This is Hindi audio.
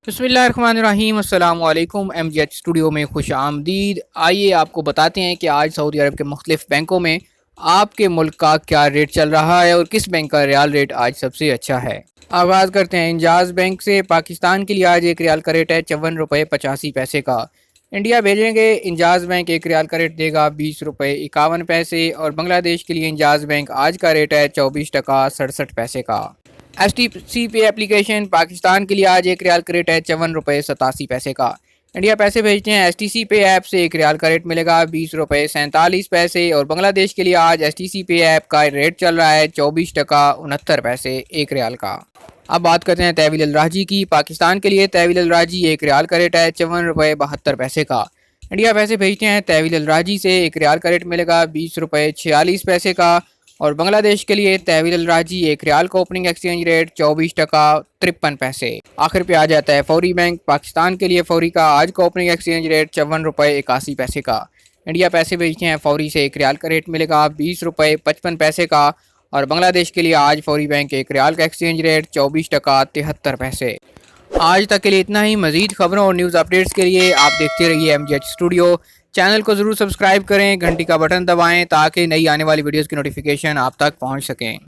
बिस्मिल्लाहिर्रहमानिर्रहीम अस्सलाम वालेकुम। MGH स्टूडियो में खुश आमदीद। आइए आपको बताते हैं कि आज सऊदी अरब के मुख्तलिफ बैंकों में आपके मुल्क का क्या रेट चल रहा है और किस बैंक का रियाल रेट आज सबसे अच्छा है। आगाज़ करते हैं इंजाज बैंक से। पाकिस्तान के लिए आज एक रियाल का रेट है 54 रुपये 85 पैसे का। इंडिया भेजेंगे इंजाज बैंक एक रियाल का रेट देगा 20 रुपये 51 पैसे और बांग्लादेश के लिए इंजाज बैंक आज का रेट है 24 टका 67 पैसे का। STC पे एप्लीकेशन पाकिस्तान के लिए आज एक रियाल का रेट है 54 रुपये 87 पैसे का। इंडिया पैसे भेजते हैं STC पे ऐप से एक रियाल का रेट मिलेगा 20 रुपये 47 पैसे और बांग्लादेश के लिए आज STC पे ऐप का रेट चल रहा है 24 टका 69 पैसे एक रियाल का। अब बात करते हैं तहवील अल राजी की। पाकिस्तान के लिए तहवील अल राजी एक रियाल का रेट है 54 रुपये 72 पैसे का। इंडिया पैसे भेजते हैं तहवील अल राजी से एक रियाल का रेट मिलेगा 20 रुपये 46 पैसे का और बांग्लादेश के लिए तहवील अल राजी एक रियाल का ओपनिंग एक्सचेंज रेट 24 टका 53 पैसे। आखिर पे आ जाता है फौरी बैंक। पाकिस्तान के लिए फौरी का आज का ओपनिंग एक्सचेंज रेट 54 रुपये 81 पैसे का। इंडिया पैसे भेजते हैं फौरी से एक रियाल का रेट मिलेगा 20 रुपये 55 पैसे का और बांग्लादेश के लिए आज फौरी बैंक एक रियाल का एक्सचेंज रेट 24 टका 73 पैसे। आज तक के लिए इतना ही। मजीद खबरों और न्यूज़ अपडेट्स के लिए आप देखते रहिए MGH स्टूडियो। चैनल को ज़रूर सब्सक्राइब करें, घंटी का बटन दबाएं ताकि नई आने वाली वीडियोज़ की नोटिफिकेशन आप तक पहुंच सकें।